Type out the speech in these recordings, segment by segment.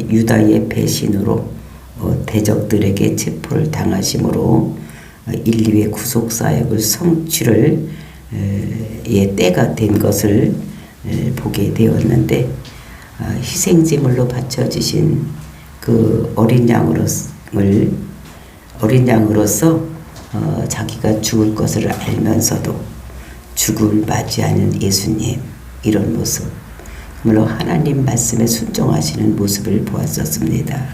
유다의 배신으로 대적들에게 체포를 당하심으로 1, 2회 구속사역을 성취를 때가 된 것을 보게 되었는데, 희생제물로 바쳐지신 그 어린 양으로서 자기가 죽을 것을 알면서도 죽음을 맞이하는 예수님, 이런 모습, 물론 하나님 말씀에 순종하시는 모습을 보았었습니다.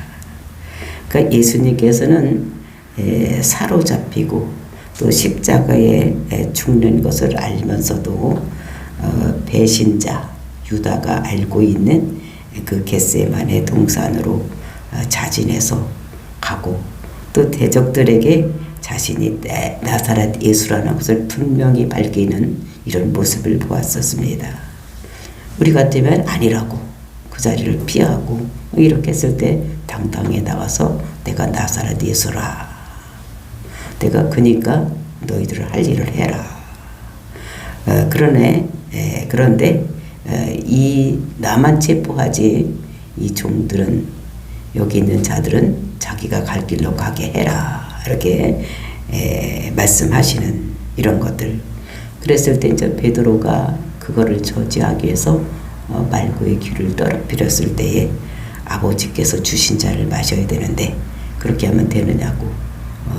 그러니까 예수님께서는 사로잡히고 또 십자가에 죽는 것을 알면서도 배신자 유다가 알고 있는 그 겟세마네 동산으로 자진해서 가고, 또 대적들에게 자신이 나사렛 예수라는 것을 분명히 밝히는 이런 모습을 보았었습니다. 우리 같으면 아니라고 그 자리를 피하고 이렇게 했을 때 당당히 나와서 내가 나사렛 예수라, 내가 그니까 너희들을 할 일을 해라. 그런데 이 나만 체포하지 이 종들은, 여기 있는 자들은 자기가 갈 길로 가게 해라, 이렇게 말씀하시는 이런 것들. 그랬을 때 이제 베드로가 그거를 저지하기 위해서 말고의 귀를 떨어뜨렸을 때에 아버지께서 주신 자를 마셔야 되는데 그렇게 하면 되느냐고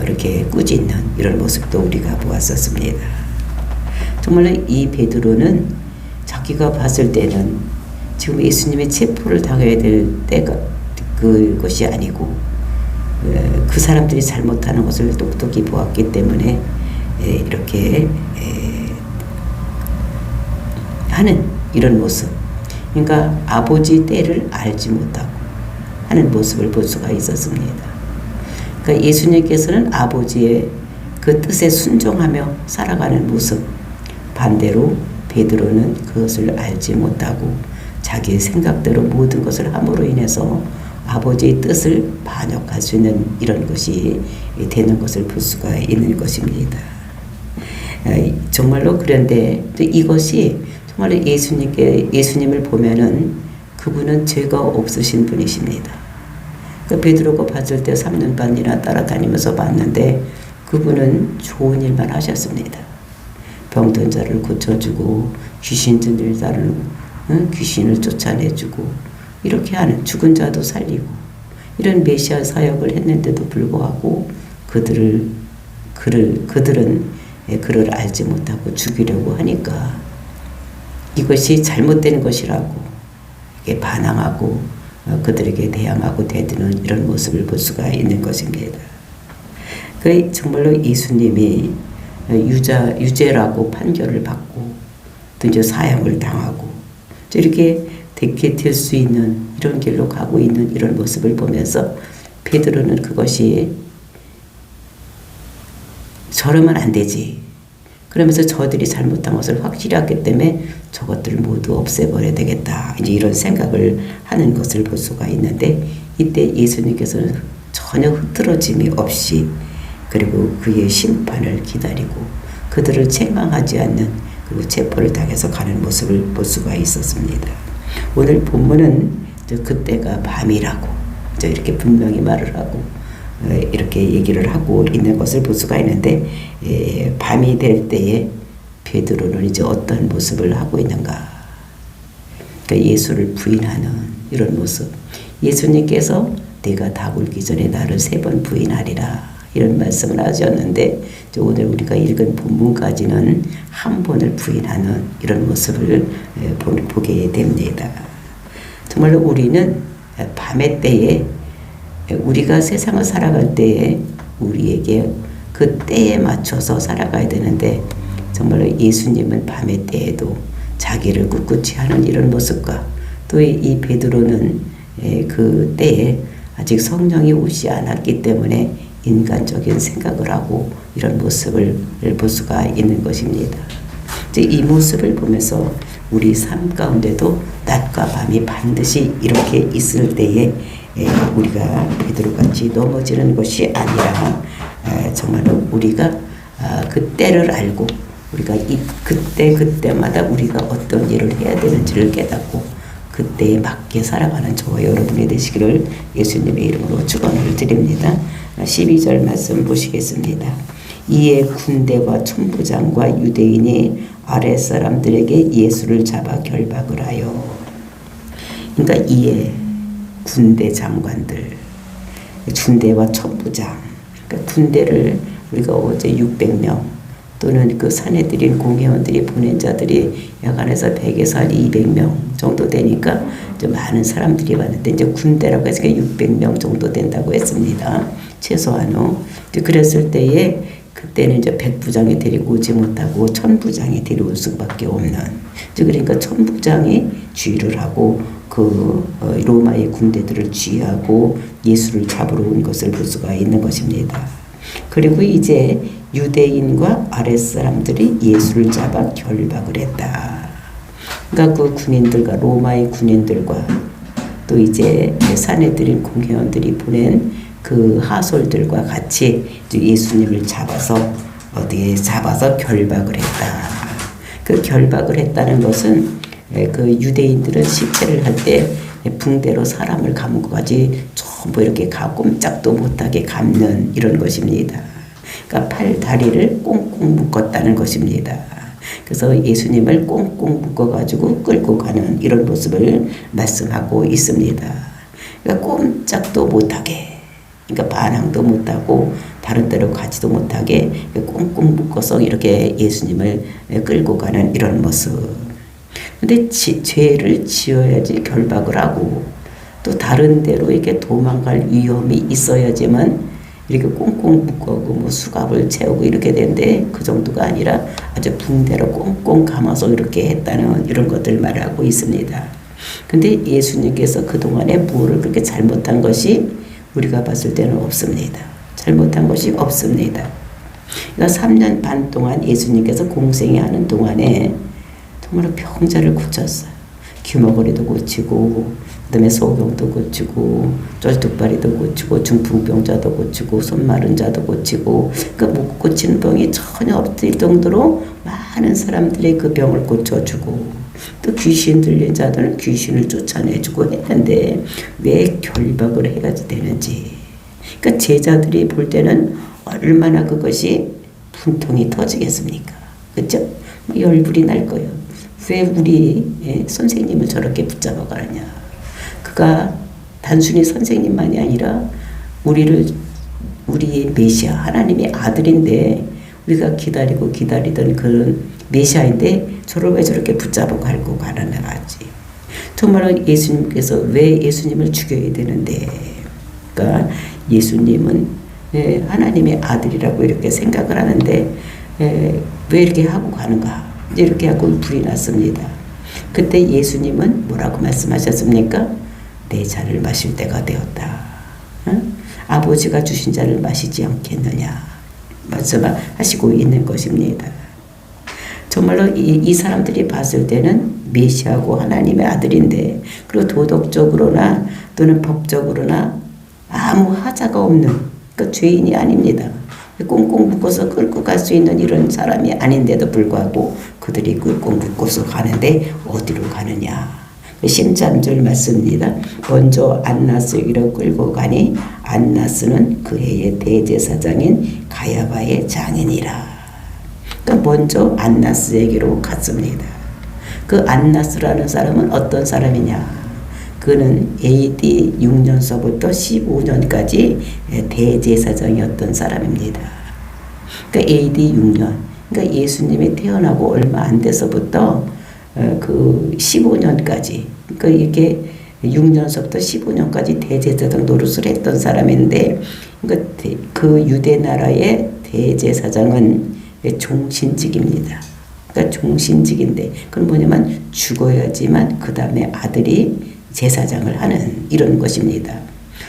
이렇게 꾸짖는 이런 모습도 우리가 보았었습니다. 정말로 이 베드로는 자기가 봤을 때는 지금 예수님의 체포를 당해야 될 때가 그것이 아니고, 그 사람들이 잘못하는 것을 똑똑히 보았기 때문에 이렇게 하는 이런 모습, 그러니까 아버지 때를 알지 못하고 하는 모습을 볼 수가 있었습니다. 그러니까 예수님께서는 아버지의 그 뜻에 순종하며 살아가는 모습, 반대로 베드로는 그것을 알지 못하고 자기의 생각대로 모든 것을 함으로 인해서 아버지의 뜻을 반역할 수 있는 이런 것이 되는 것을 볼 수가 있는 것입니다. 정말로 그런데 또 이것이 정말로 예수님을 보면은 그분은 죄가 없으신 분이십니다. 그 베드로가 봤을 때 3년 반이나 따라다니면서 봤는데 그분은 좋은 일만 하셨습니다. 병든 자를 고쳐주고 귀신 들린 자를 귀신을 쫓아내주고 이렇게 하는, 죽은 자도 살리고 이런 메시아 사역을 했는데도 불구하고 그들은 그를 알지 못하고 죽이려고 하니까 이것이 잘못된 것이라고 이게 반항하고 그들에게 대항하고 대드는 이런 모습을 볼 수가 있는 것입니다. 그 정말로 예수님이 유죄라고 판결을 받고 또 이제 사형을 당하고 이렇게 되게 될 수 있는 이런 길로 가고 있는 이런 모습을 보면서 베드로는 그것이 저러면 안 되지, 그러면서 저들이 잘못한 것을 확실히 했기 때문에 저것들을 모두 없애버려야 되겠다, 이제 이런 생각을 하는 것을 볼 수가 있는데, 이때 예수님께서는 전혀 흐트러짐이 없이 그리고 그의 심판을 기다리고 그들을 책망하지 않는, 그리고 체포를 당해서 가는 모습을 볼 수가 있었습니다. 오늘 본문은 그때가 밤이라고 이렇게 분명히 말을 하고 이렇게 얘기를 하고 있는 것을 볼 수가 있는데, 밤이 될 때에 베드로는 이제 어떤 모습을 하고 있는가? 그러니까 예수를 부인하는 이런 모습. 예수님께서 내가 다 굴기 전에 나를 3번 부인하리라, 이런 말씀을 하셨는데 오늘 우리가 읽은 본문까지는 한 번을 부인하는 이런 모습을 보게 됩니다. 정말로 우리는 밤의 때에, 우리가 세상을 살아갈 때에 우리에게 그 때에 맞춰서 살아가야 되는데, 정말로 예수님은 밤의 때에도 자기를 꿋꿋이 하는 이런 모습과 또 이 베드로는 그 때에 아직 성령이 오지 않았기 때문에 인간적인 생각을 하고 이런 모습을 볼 수가 있는 것입니다. 이 모습을 보면서 우리 삶 가운데도 낮과 밤이 반드시 이렇게 있을 때에 우리가 베드로같이 넘어지는 것이 아니라 정말로 우리가 그 때를 알고 우리가 그때마다 우리가 어떤 일을 해야 되는지를 깨닫고 그때에 맞게 살아가는 저와 여러분이 되시기를 예수님의 이름으로 축원을 드립니다. 12절 말씀 보시겠습니다. 이에 군대와 천부장과 유대인이 아랫사람들에게 예수를 잡아 결박을 하여. 그러니까 이에 군대 장관들, 군대와 천부장, 그러니까 군대를 우리가 어제 600명 또는 그 사내들인 공회원들이 보낸 자들이 약간해서 100에서 한 200명 정도 되니까 좀 많은 사람들이 왔는데 이제 군대라고 해서 600명 정도 된다고 했습니다. 최소한으로. 그랬을 때에 그때는 이제 100부장이 데리고 오지 못하고 1000부장이 데려올 수밖에 없는. 그러니까 1000부장이 주의를 하고 그 로마의 군대들을 주의하고 예수를 잡으러 온 것을 볼 수가 있는 것입니다. 그리고 이제 유대인과 아랫사람들이 예수를 잡아 결박을 했다. 그러니까 그 군인들과 로마의 군인들과 또 이제 사내들인 공회원들이 보낸 그 하솔들과 같이 예수님을 잡아서 어디에 잡아서 결박을 했다. 그 결박을 했다는 것은 그 유대인들은 시체를 할 때 붕대로 사람을 감고까지 전부 이렇게 꼼짝도 못하게 감는 이런 것입니다. 그러니까 팔 다리를 꽁꽁 묶었다는 것입니다. 그래서 예수님을 꽁꽁 묶어가지고 끌고 가는 이런 모습을 말씀하고 있습니다. 그러니까 꼼짝도 못하게, 그러니까 반항도 못하고 다른 데로 가지도 못하게 꽁꽁 묶어서 이렇게 예수님을 끌고 가는 이런 모습. 근데 죄를 지어야지 결박을 하고 또 다른 데로 이렇게 도망갈 위험이 있어야지만 이렇게 꽁꽁 묶고 뭐 수갑을 채우고 이렇게 되는데 그 정도가 아니라 아주 붕대로 꽁꽁 감아서 이렇게 했다는 이런 것들 말하고 있습니다. 근데 예수님께서 그동안에 뭐를 그렇게 잘못한 것이 우리가 봤을 때는 없습니다. 잘못한 것이 없습니다. 그러니까 3년 반 동안 예수님께서 공생애 하는 동안에 정말 병자를 고쳤어요. 귀머거리도 고치고 그다음에 소경도 고치고 쫄뚝발이도 고치고 중풍병자도 고치고 손 마른 자도 고치고 그 못 고치는 병이 전혀 없을 정도로 많은 사람들이 그 병을 고쳐주고 또 귀신 들린 자들은 귀신을 쫓아내주고 했는데 왜 결박을 해야지 되는지. 그러니까 제자들이 볼 때는 얼마나 그것이 분통이 터지겠습니까? 그렇죠? 열불이 날 거예요. 왜 우리 선생님을 저렇게 붙잡아 가느냐. 그가 단순히 선생님만이 아니라 우리의 메시아 하나님의 아들인데 우리가 기다리고 기다리던 그런 메시아인데 저를 왜 저렇게 붙잡아 갈고 가느냐 하지. 정말로 예수님께서 왜 예수님을 죽여야 되는데. 그러니까 예수님은 하나님의 아들이라고 이렇게 생각을 하는데 왜 이렇게 하고 가는가. 이렇게 하고 불이 났습니다. 그때 예수님은 뭐라고 말씀하셨습니까? 내 잔을 마실 때가 되었다. 응? 아버지가 주신 잔을 마시지 않겠느냐 말씀하시고 있는 것입니다. 정말로 이 사람들이 봤을 때는 메시아고 하나님의 아들인데 그리고 도덕적으로나 또는 법적으로나 아무 하자가 없는 그 죄인이 아닙니다. 꽁꽁 묶어서 끌고 갈 수 있는 이런 사람이 아닌데도 불구하고 그들이 꽁꽁 묶어서 가는데 어디로 가느냐. 13절 말씀입니다. 먼저 안나스에게로 끌고 가니 안나스는 그 해의 대제사장인 가야바의 장인이라. 그러니까 먼저 안나스에게로 갔습니다. 그 안나스라는 사람은 어떤 사람이냐. 그는 AD 6년서부터 15년까지 대제사장이었던 사람입니다. 그러니까 AD 6년, 그러니까 예수님이 태어나고 얼마 안 돼서부터 그 15년까지, 그러니까 이게 6년서부터 15년까지 대제사장 노릇을 했던 사람인데, 그러니까 그 유대 나라의 대제사장은 종신직입니다. 그러니까 종신직인데, 그건 뭐냐면 죽어야지만 그 다음에 아들이 제사장을 하는 이런 것입니다.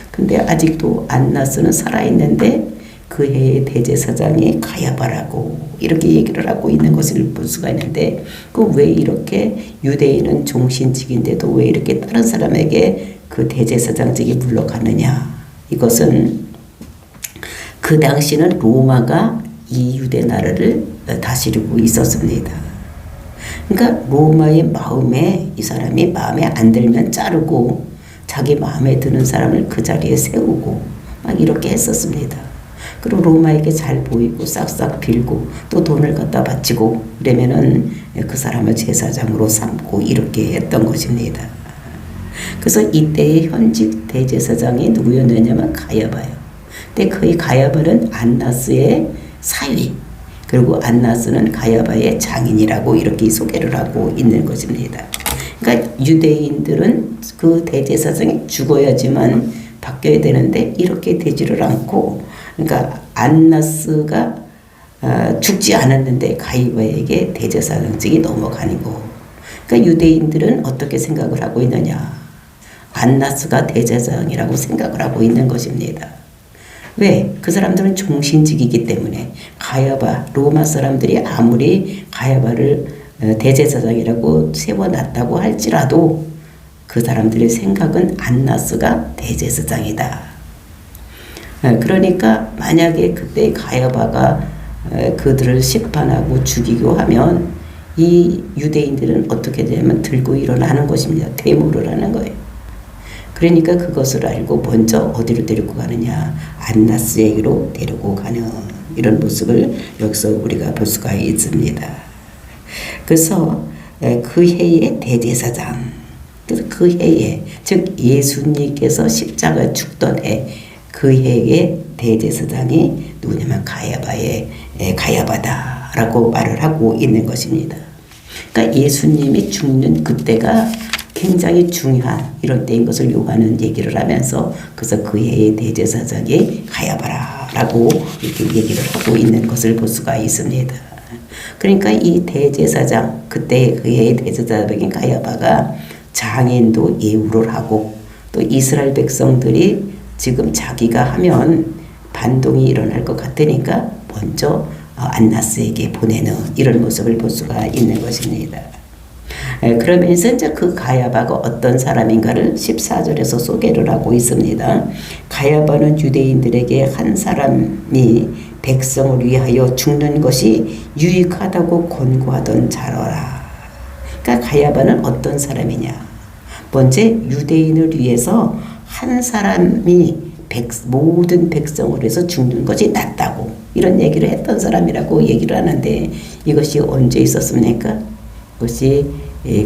근데 아직도 안나스는 살아있는데 그 해의 대제사장이 가야바라고 이렇게 얘기를 하고 있는 것을 볼 수가 있는데 그 왜 이렇게 유대인은 종신직인데도 왜 이렇게 다른 사람에게 그 대제사장직이 물러가느냐. 이것은 그 당시는 로마가 이 유대 나라를 다스리고 있었습니다. 그러니까 로마의 마음에 이 사람이 마음에 안 들면 자르고 자기 마음에 드는 사람을 그 자리에 세우고 막 이렇게 했었습니다. 그리고 로마에게 잘 보이고 싹싹 빌고 또 돈을 갖다 바치고 그러면은 그 사람을 제사장으로 삼고 이렇게 했던 것입니다. 그래서 이때의 현직 대제사장이 누구였느냐면 가야바예요. 근데 그 가야바는 안나스의 사위, 그리고 안나스는 가야바의 장인이라고 이렇게 소개를 하고 있는 것입니다. 그러니까 유대인들은 그 대제사장이 죽어야지만 바뀌어야 되는데 이렇게 되지를 않고, 그러니까 안나스가 죽지 않았는데 가야바에게 대제사장직이 넘어가는 거. 그러니까 유대인들은 어떻게 생각을 하고 있느냐? 안나스가 대제사장이라고 생각을 하고 있는 것입니다. 왜? 그 사람들은 종신직이기 때문에. 가야바, 로마 사람들이 아무리 가야바를 대제사장이라고 세워놨다고 할지라도 그 사람들의 생각은 안나스가 대제사장이다. 그러니까 만약에 그때 가야바가 그들을 심판하고 죽이고 하면 이 유대인들은 어떻게 되냐면 들고 일어나는 것입니다. 데모를 하는 거예요. 그러니까 그것을 알고 먼저 어디로 데리고 가느냐, 안나스에게로 데리고 가는 이런 모습을 여기서 우리가 볼 수가 있습니다. 그래서 그 해의 대제사장, 그래서 그 해에, 즉 예수님께서 십자가에 죽던 해, 그 해의 대제사장이 누구냐면 가야바다라고 말을 하고 있는 것입니다. 그러니까 예수님이 죽는 그때가 굉장히 중요한 이런 때인 것을 요하는 얘기를 하면서, 그래서 그 해의 대제사장이 가야바라라고 이렇게 얘기를 하고 있는 것을 볼 수가 있습니다. 그러니까 이 대제사장, 그때 그 해의 대제사장인 가야바가 장인도 예우를 하고, 또 이스라엘 백성들이 지금 자기가 하면 반동이 일어날 것 같으니까 먼저 안나스에게 보내는 이런 모습을 볼 수가 있는 것입니다. 그러면서 이제 그 가야바가 어떤 사람인가를 14절에서 소개를 하고 있습니다. 가야바는 유대인들에게 한 사람이 백성을 위하여 죽는 것이 유익하다고 권고하던 자로라. 그러니까 가야바는 어떤 사람이냐? 먼저 유대인을 위해서 한 사람이 모든 백성을 위해서 죽는 것이 낫다고 이런 얘기를 했던 사람이라고 얘기를 하는데, 이것이 언제 있었습니까? 그것이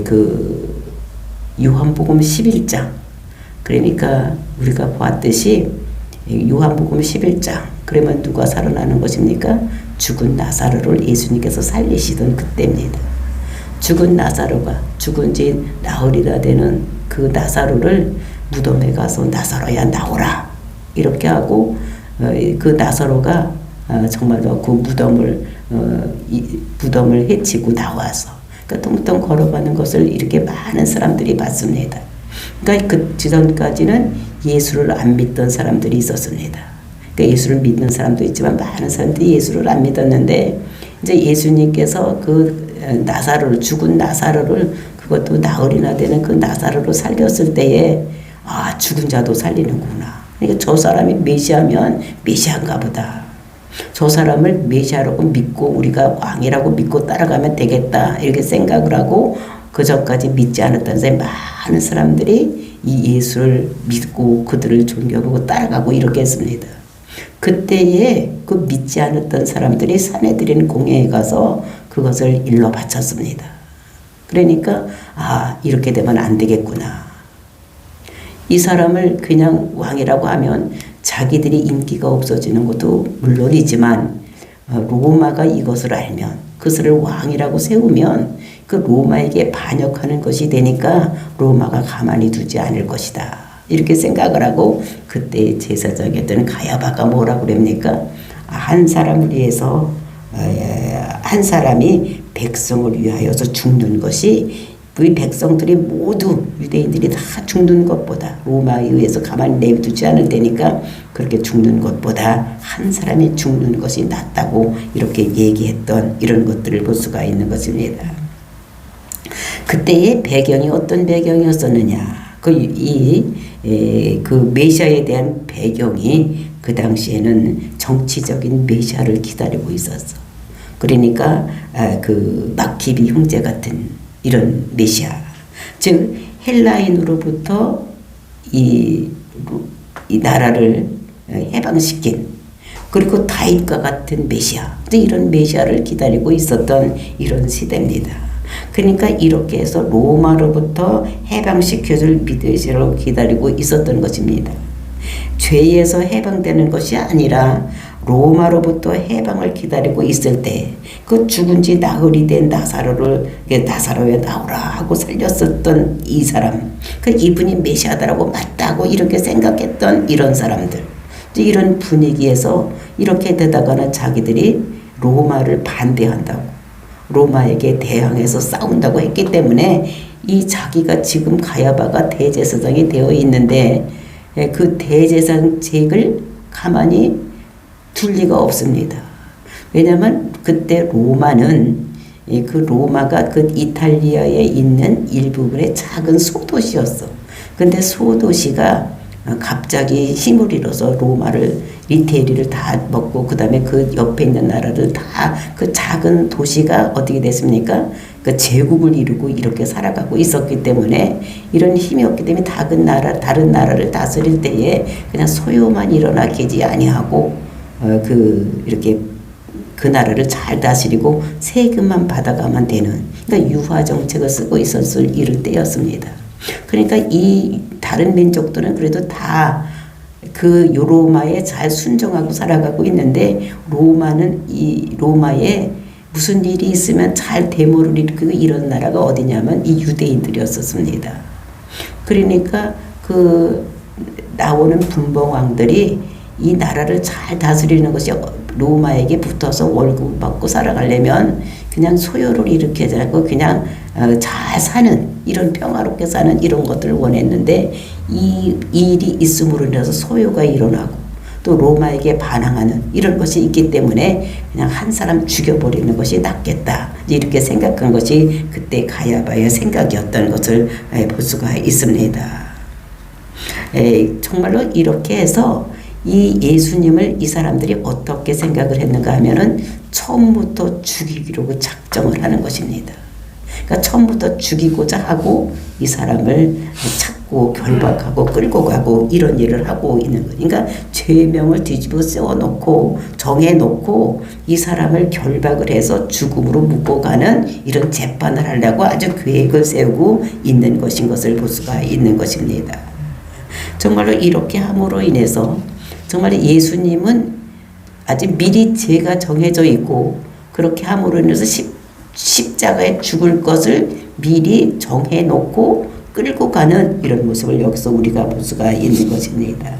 그 요한복음 11장, 그러니까 우리가 보았듯이 요한복음 11장, 그러면 누가 살아나는 것입니까? 죽은 나사로를 예수님께서 살리시던 그때입니다. 죽은 나사로가 죽은 지 나흘이나 되는 그 나사로를 무덤에 가서 나사로야 나오라 이렇게 하고, 그 나사로가 정말로 그 무덤을 헤치고 나와서 통통 걸어가는 것을 이렇게 많은 사람들이 봤습니다. 그러니까 그 지전까지는 예수를 안 믿던 사람들이 있었습니다. 그러니까 예수를 믿는 사람도 있지만 많은 사람들이 예수를 안 믿었는데, 이제 예수님께서 그 나사로를, 죽은 나사로를, 그것도 나흘이나 되는 그 나사로를 살렸을 때에 죽은 자도 살리는구나. 그러니까 저 사람이 메시아면 메시아인가 보다. 저 사람을 메시아라고 믿고 우리가 왕이라고 믿고 따라가면 되겠다 이렇게 생각을 하고, 그 전까지 믿지 않았던 사람이 많은 사람들이 이 예수를 믿고 그들을 존경하고 따라가고 이렇게 했습니다. 그때에 그 믿지 않았던 사람들이 사내들인 공회에 가서 그것을 일러 바쳤습니다. 그러니까 이렇게 되면 안 되겠구나. 이 사람을 그냥 왕이라고 하면 자기들이 인기가 없어지는 것도 물론이지만, 로마가 이것을 알면 그것을 왕이라고 세우면 그 로마에게 반역하는 것이 되니까 로마가 가만히 두지 않을 것이다 이렇게 생각을 하고, 그때 제사장이었던 가야바가 뭐라고 그럽니까? 한 사람을 위해서 한 사람이 백성을 위하여서 죽는 것이, 그 백성들이 모두 유대인들이 다 죽는 것보다, 로마에 의해서 가만히 내두지 않을 테니까 그렇게 죽는 것보다 한 사람이 죽는 것이 낫다고 이렇게 얘기했던 이런 것들을 볼 수가 있는 것입니다. 그때의 배경이 어떤 배경이었었느냐? 그 메시아에 대한 배경이 그 당시에는 정치적인 메시아를 기다리고 있었어. 그러니까 그 마키비 형제 같은 이런 메시아, 즉 헬라인으로부터 이 나라를 해방시킨, 그리고 다윗과 같은 메시아, 이런 메시아를 기다리고 있었던 이런 시대입니다. 그러니까 이렇게 해서 로마로부터 해방시켜줄 메시아를 기다리고 있었던 것입니다. 죄에서 해방되는 것이 아니라 로마로부터 해방을 기다리고 있을 때 그 죽은 지 나흘이 된 나사로에 나오라 하고 살렸었던 이 사람, 그 이분이 메시아다라고 맞다고 이렇게 생각했던 이런 사람들, 이런 분위기에서 이렇게 되다가는 자기들이 로마를 반대한다고, 로마에게 대항해서 싸운다고 했기 때문에 이 자기가 지금 가야바가 대제사장이 되어 있는데 그 대제사장직을 가만히 둘 리가 없습니다. 왜냐하면 그때 로마는 그 로마가 그 이탈리아에 있는 일부분의 작은 소도시였어. 근데 소도시가 갑자기 힘을 잃어서 로마를 이태리를 다 먹고 그 다음에 그 옆에 있는 나라를 다 그 작은 도시가 어떻게 됐습니까? 그 제국을 이루고 이렇게 살아가고 있었기 때문에 이런 힘이 없기 때문에 다른 나라를 다스릴 때에 그냥 소요만 일어나 계지 아니하고 이렇게 그 나라를 잘 다스리고 세금만 받아가면 되는, 그러니까 유화 정책을 쓰고 있었을 이럴 때였습니다. 그러니까 이 다른 민족들은 그래도 다 그 로마에 잘 순종하고 살아가고 있는데 로마에 무슨 일이 있으면 잘 데모를 일으키고 이런 나라가 어디냐면 이 유대인들이었었습니다. 그러니까 그 나오는 분봉왕들이 이 나라를 잘 다스리는 것이 로마에게 붙어서 월급 받고 살아가려면 그냥 소요를 일으키지 않고 그냥 잘 사는, 이런 평화롭게 사는 이런 것들을 원했는데 이 일이 있음으로 인해서 소요가 일어나고 또 로마에게 반항하는 이런 것이 있기 때문에 그냥 한 사람 죽여버리는 것이 낫겠다, 이렇게 생각한 것이 그때 가야바의 생각이었던 것을 볼 수가 있습니다. 정말로 이렇게 해서 이 예수님을 이 사람들이 어떻게 생각을 했는가 하면은 처음부터 죽이기로 작정을 하는 것입니다. 그러니까 처음부터 죽이고자 하고 이 사람을 찾고 결박하고 끌고 가고 이런 일을 하고 있는 거예요. 그러니까 죄명을 뒤집어 세워놓고 정해놓고 이 사람을 결박을 해서 죽음으로 묶고 가는 이런 재판을 하려고 아주 계획을 세우고 있는 것인 것을 볼 수가 있는 것입니다. 정말로 이렇게 함으로 인해서 정말 예수님은 아직 미리 죄가 정해져 있고 그렇게 함으로 인해서 십자가에 죽을 것을 미리 정해놓고 끌고 가는 이런 모습을 여기서 우리가 볼 수가 있는 것입니다.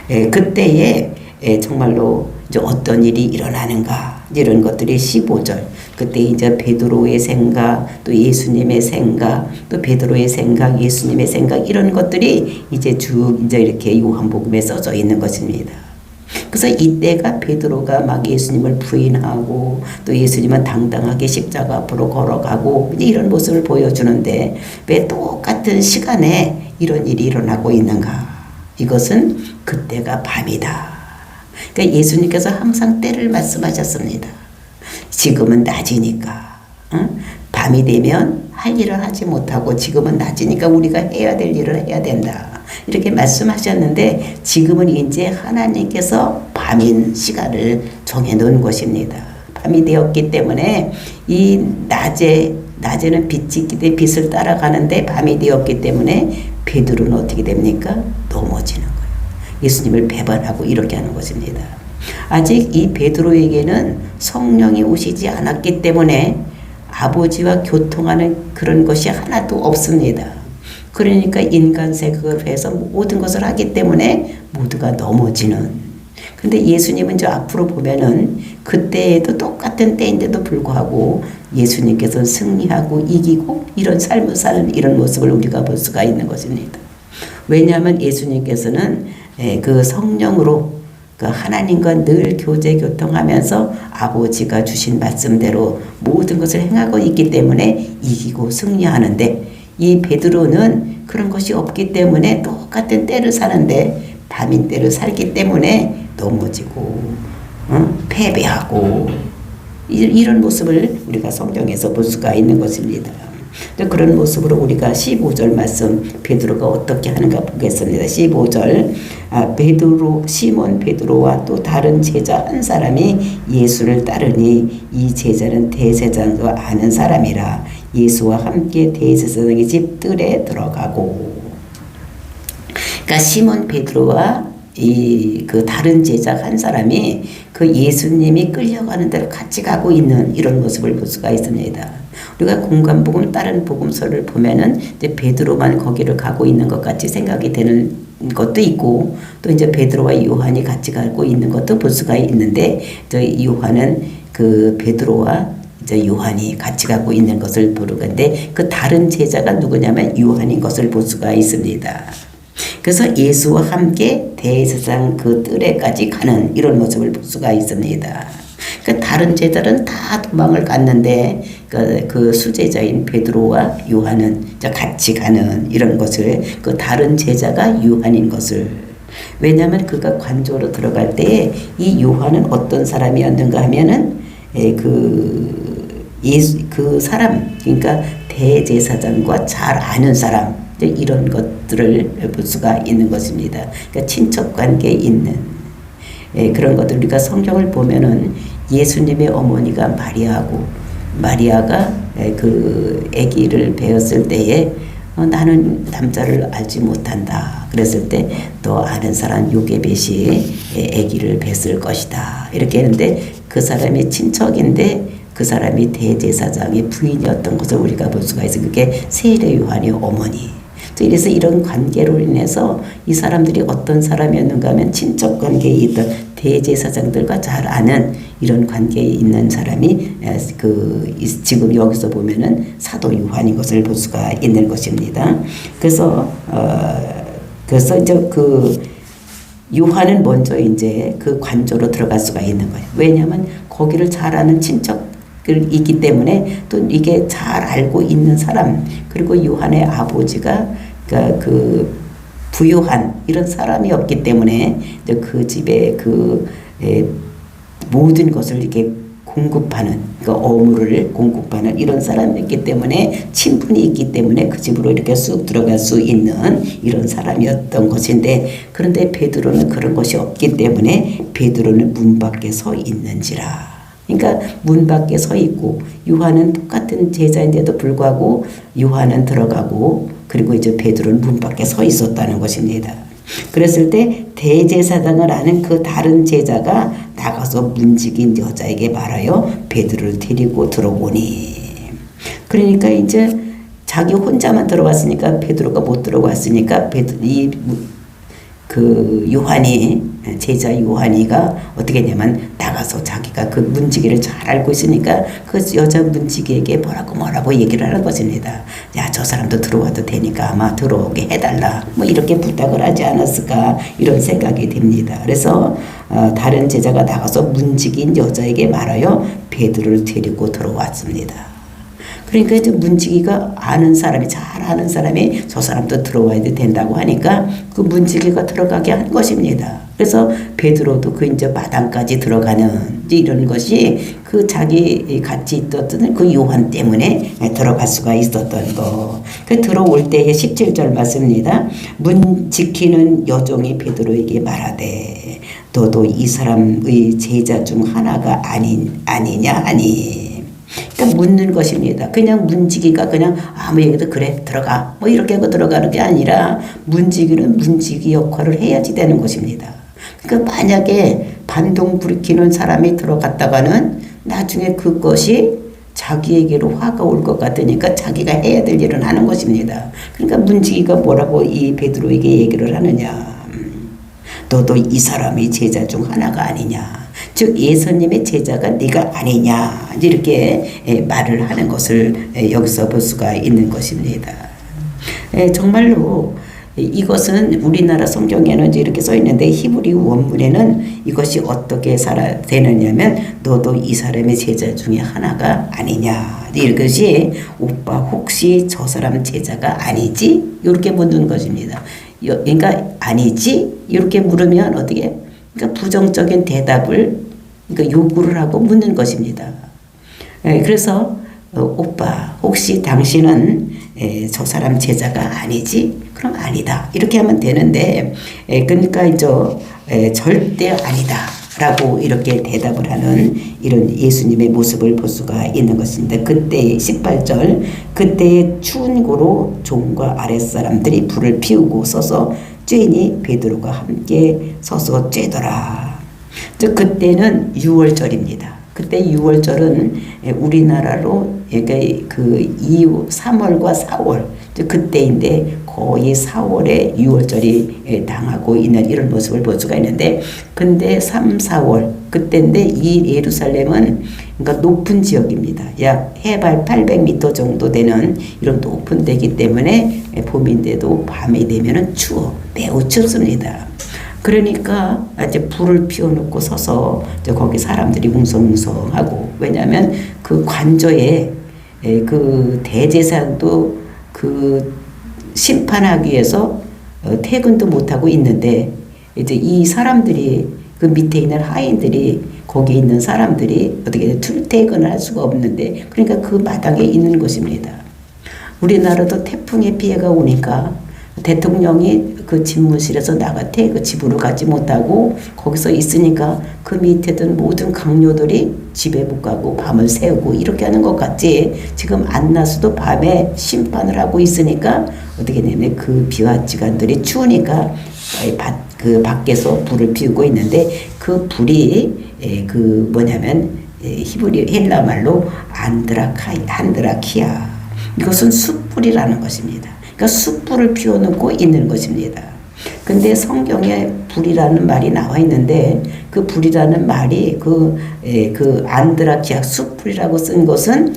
그때에 정말로 이제 어떤 일이 일어나는가 이런 것들이 15절, 그때 이제 베드로의 생각, 또 예수님의 생각, 또 베드로의 생각, 예수님의 생각, 이런 것들이 이제 쭉 이제 이렇게 요한복음에 써져 있는 것입니다. 그래서 이때가 베드로가 막 예수님을 부인하고 또 예수님은 당당하게 십자가 앞으로 걸어가고 이런 모습을 보여주는데 왜 똑같은 시간에 이런 일이 일어나고 있는가? 이것은 그때가 밤이다. 그러니까 예수님께서 항상 때를 말씀하셨습니다. 지금은 낮이니까, 밤이 되면 할 일을 하지 못하고 지금은 낮이니까 우리가 해야 될 일을 해야 된다, 이렇게 말씀하셨는데 지금은 이제 하나님께서 밤인 시간을 정해놓은 것입니다. 밤이 되었기 때문에 이 낮에는 빛이 있기 때문에 빛을 따라가는데 밤이 되었기 때문에 베드로는 어떻게 됩니까? 넘어지는 거예요. 예수님을 배반하고 이렇게 하는 것입니다. 아직 이 베드로에게는 성령이 오시지 않았기 때문에 아버지와 교통하는 그런 것이 하나도 없습니다. 그러니까 인간색을 해서 모든 것을 하기 때문에 모두가 넘어지는. 근데 예수님은 저 앞으로 보면은 그때에도 똑같은 때인데도 불구하고 예수님께서는 승리하고 이기고 이런 삶을 사는 이런 모습을 우리가 볼 수가 있는 것입니다. 왜냐하면 예수님께서는 그 성령으로 그 하나님과 늘 교제 교통하면서 아버지가 주신 말씀대로 모든 것을 행하고 있기 때문에 이기고 승리하는데, 이 베드로는 그런 것이 없기 때문에 똑같은 때를 사는데 밤인 때를 살기 때문에 넘어지고 패배하고 이런 모습을 우리가 성경에서 볼 수가 있는 것입니다. 그런 모습으로 우리가 15절 말씀 베드로가 어떻게 하는가 보겠습니다. 15절 시몬 베드로와 또 다른 제자 한 사람이 예수를 따르니 이 제자는 대제사장도 아는 사람이라 예수와 함께 대제사장의 집 뜰에 들어가고. 그러니까 시몬 베드로와 그 다른 제자 한 사람이 그 예수님이 끌려가는 대로 같이 가고 있는 이런 모습을 볼 수가 있습니다. 우리가 공관복음 다른 복음서를 보면은 이제 베드로만 거기를 가고 있는 것 같이 생각이 되는 것도 있고, 또 이제 베드로와 요한이 같이 가고 있는 것도 볼 수가 있는데, 요한은 그 베드로와 이제 요한이 같이 가고 있는 것을 보는데, 그 다른 제자가 누구냐면 요한인 것을 볼 수가 있습니다. 그래서 예수와 함께 대제사장 그 뜰에까지 가는 이런 모습을 볼 수가 있습니다. 그 다른 제자들은 다 도망을 갔는데 그 수제자인 베드로와 요한은 같이 가는 이런 것을, 그 다른 제자가 요한인 것을. 왜냐하면 그가 관저로 들어갈 때에 이 요한은 어떤 사람이었는가 하면은 그 사람, 그러니까 대제사장과 잘 아는 사람, 이런 것들을 볼 수가 있는 것입니다. 그러니까 친척 관계에 있는 그런 것들. 우리가 성경을 보면은 예수님의 어머니가 마리아가 그 아기를 배웠을 때에 나는 남자를 알지 못한다. 그랬을 때 너 아는 사람 요게벳이 아기를 뱄을 것이다. 이렇게 했는데 그 사람이 친척인데 그 사람이 대제사장의 부인이었던 것을 우리가 볼 수가 있어요. 그게 세례 요한의 어머니. 그래서 이런 관계로 인해서 이 사람들이 어떤 사람이었는가 하면 친척 관계에 있던 대제사장들과 잘 아는 이런 관계에 있는 사람이 지금 여기서 보면은 사도 요한인 것을 볼 수가 있는 것입니다. 그래서 이제 그 요한은 먼저 이제 그 관저로 들어갈 수가 있는 거예요. 왜냐하면 거기를 잘 아는 친척이기 때문에, 또 이게 잘 알고 있는 사람, 그리고 요한의 아버지가 그 부요한 이런 사람이었기 때문에 그 집에 모든 것을 이렇게 공급하는, 어물을 공급하는 이런 사람이었기 때문에, 친분이 있기 때문에 그 집으로 이렇게 쑥 들어갈 수 있는 이런 사람이었던 것인데, 그런데 베드로는 그런 것이 없기 때문에 베드로는 문 밖에 서 있는지라. 그러니까 문 밖에 서 있고, 요한은 똑같은 제자인데도 불구하고 요한은 들어가고, 그리고 이제 베드로는 문 밖에 서 있었다는 것입니다. 그랬을 때 대제사장을 아는 그 다른 제자가 나가서 문지긴 여자에게 말하여 베드로를 데리고 들어오니. 그러니까 이제 자기 혼자만 들어갔으니까 베드로가 못 들어갔으니까 제자 요한이가 어떻게 했냐면 나가서 자기가 그 문지기를 잘 알고 있으니까 그 여자 문지기에게 뭐라고 얘기를 하는 것입니다. 야, 저 사람도 들어와도 되니까 아마 들어오게 해달라, 뭐 이렇게 부탁을 하지 않았을까, 이런 생각이 듭니다. 그래서 다른 제자가 나가서 문지기인 여자에게 말하여 베드로를 데리고 들어왔습니다. 그러니까 이제 문지기가 잘 아는 사람이 저 사람도 들어와야 된다고 하니까 그 문지기가 들어가게 한 것입니다. 그래서 베드로도 그 이제 마당까지 들어가는 이런 것이 그 자기 같이 있었던 그 요한 때문에 들어갈 수가 있었던 거. 그 들어올 때의 17절 말씀입니다. 문 지키는 여종이 베드로에게 말하되 너도 이 사람의 제자 중 하나가 아니냐 하니. 그러니까 묻는 것입니다. 그냥 문지기가 그냥 아무 얘기도 그래 들어가 뭐 이렇게 하고 들어가는 게 아니라, 문지기는 문지기 역할을 해야지 되는 것입니다. 그러니까 만약에 반동 불이키는 사람이 들어갔다가는 나중에 그것이 자기에게로 화가 올 것 같으니까 자기가 해야 될 일은 하는 것입니다. 그러니까 문지기가 뭐라고 이 베드로에게 얘기를 하느냐. 너도 이 사람이 제자 중 하나가 아니냐. 즉 예수님의 제자가 네가 아니냐, 이렇게 말을 하는 것을 여기서 볼 수가 있는 것입니다. 정말로 이것은 우리나라 성경에는 이렇게 써 있는데 히브리 원문에는 이것이 어떻게 되느냐면 너도 이 사람의 제자 중에 하나가 아니냐, 이것이 오빠 혹시 저 사람 제자가 아니지? 이렇게 묻는 것입니다. 그러니까 아니지? 이렇게 물으면 어떻게? 그러니까 부정적인 대답을, 그러니까 요구를 하고 묻는 것입니다. 그래서 오빠 혹시 당신은 저 사람 제자가 아니지? 그럼 아니다. 이렇게 하면 되는데 그러니까 이제 절대 아니다. 라고 이렇게 대답을 하는 이런 예수님의 모습을 볼 수가 있는 것입니다. 그때 18절 그때의 추운 고로 종과 아랫사람들이 불을 피우고 서서 쬐니 베드로가 함께 서서 쬐더라. 그때는 6월절입니다. 그때 6월절은 우리나라로 그 3월과 4월 그때인데 거의 4월에 6월절이 당하고 있는 이런 모습을 볼 수가 있는데 근데 3, 4월 그때인데 이 예루살렘은 그러니까 높은 지역입니다. 약 해발 800m 정도 되는 이런 높은 데이기 때문에 봄인데도 밤이 되면은 추워 매우 춥습니다. 그러니까 이제 불을 피워놓고 서서 이제 거기 사람들이 웅성웅성하고 왜냐하면 그 관저에 그 대제사장도 그 심판하기 위해서 퇴근도 못하고 있는데 이제 이 사람들이 그 밑에 있는 하인들이 거기 있는 사람들이 어떻게 출퇴근을 할 수가 없는데 그러니까 그 마당에 있는 것입니다. 우리나라도 태풍의 피해가 오니까 대통령이 그 집무실에서 그 집으로 가지 못하고 거기서 있으니까 그 밑에 든 모든 강요들이 집에 못 가고 밤을 새우고 이렇게 하는 것 같지. 지금 안나스도 밤에 심판을 하고 있으니까 어떻게 되냐면 그 비와지간들이 추우니까 그 밖에서 불을 피우고 있는데 그 불이 그 뭐냐면 히브리 헬라 말로 안드라키아 이것은 숯불이라는 것입니다. 그러니까 숯불을 피워놓고 있는 것입니다. 근데 성경에 불이라는 말이 나와 있는데 그 불이라는 말이 그 안드라키아 숯불이라고 쓴 것은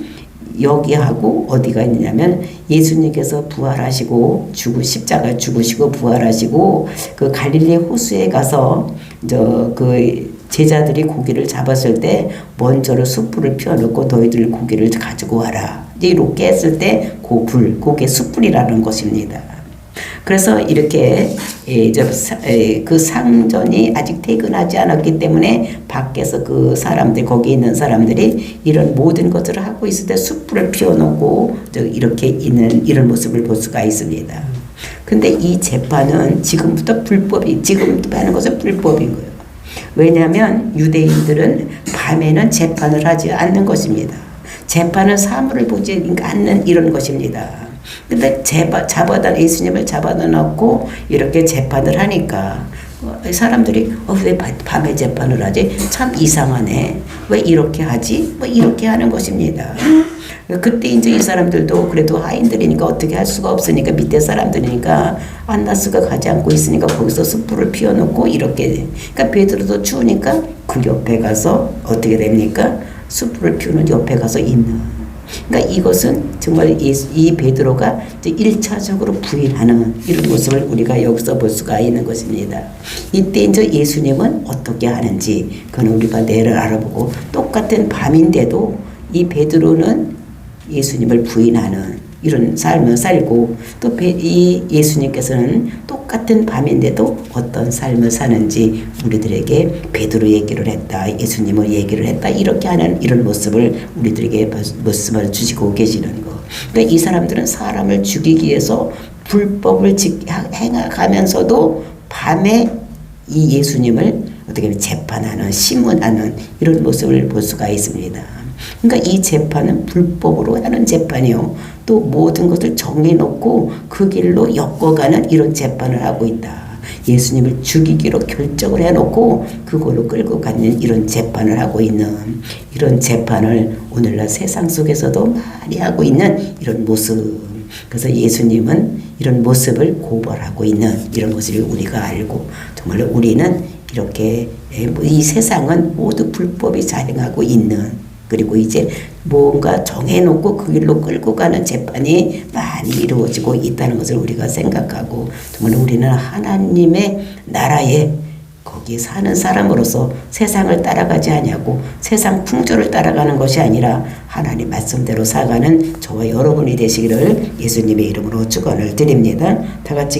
여기하고 어디가 있느냐면 예수님께서 부활하시고 십자가 죽으시고 부활하시고 그 갈릴리 호수에 가서 그 제자들이 고기를 잡았을 때 먼저로 숯불을 피워놓고 너희들 고기를 가지고 와라. 이렇게 했을 때 그게 숯불이라는 것입니다. 그래서 이렇게 그 상전이 아직 퇴근하지 않았기 때문에 밖에서 그 사람들 거기 있는 사람들이 이런 모든 것들을 하고 있을 때 숯불을 피워놓고 이렇게 있는 이런 모습을 볼 수가 있습니다. 근데 이 재판은 지금부터 하는 것은 불법인 거예요. 왜냐하면 유대인들은 밤에는 재판을 하지 않는 것입니다. 재판은 사물을 보지 않는 이런 것입니다. 근데 예수님을 잡아다 놓고 이렇게 재판을 하니까 사람들이 왜 밤에 재판을 하지? 참 이상하네. 왜 이렇게 하지? 뭐 이렇게 하는 것입니다. 그때 이제 이 사람들도 그래도 하인들이니까 어떻게 할 수가 없으니까 밑에 사람들이니까 안나스가 가지 않고 있으니까 거기서 숯불을 피워놓고 이렇게 그러니까 베드로도 추우니까 그 옆에 가서 어떻게 됩니까? 숯불을 피우는 옆에 가서 있는 그러니까 이것은 정말 이 베드로가 이제 1차적으로 부인하는 이런 모습을 우리가 여기서 볼 수가 있는 것입니다. 이때 이제 예수님은 어떻게 하는지 그건 우리가 내를 알아보고 똑같은 밤인데도 이 베드로는 예수님을 부인하는 이런 삶을 살고 또 이 예수님께서는 똑같은 밤인데도 어떤 삶을 사는지 우리들에게 베드로 얘기를 했다. 예수님을 얘기를 했다. 이렇게 하는 이런 모습을 우리들에게 모습을 주시고 계시는 거. 그러니까 이 사람들은 사람을 죽이기 위해서 불법을 행하면서도 밤에 이 예수님을 어떻게 재판하는 신문하는 이런 모습을 볼 수가 있습니다. 그러니까 이 재판은 불법으로 하는 재판이요. 또 모든 것을 정해놓고 그 길로 엮어가는 이런 재판을 하고 있다. 예수님을 죽이기로 결정을 해놓고 그걸로 끌고 가는 이런 재판을 하고 있는 이런 재판을 오늘날 세상 속에서도 많이 하고 있는 이런 모습. 그래서 예수님은 이런 모습을 고발하고 있는 이런 모습을 우리가 알고 정말 우리는 이렇게 이 세상은 모두 불법이 자행하고 있는 그리고 이제 뭔가 정해놓고 그 길로 끌고 가는 재판이 많이 이루어지고 있다는 것을 우리가 생각하고 정말 우리는 하나님의 나라에 거기에 사는 사람으로서 세상을 따라가지 아니하고 세상 풍조를 따라가는 것이 아니라 하나님 말씀대로 살아가는 저와 여러분이 되시기를 예수님의 이름으로 축원을 드립니다. 다 같이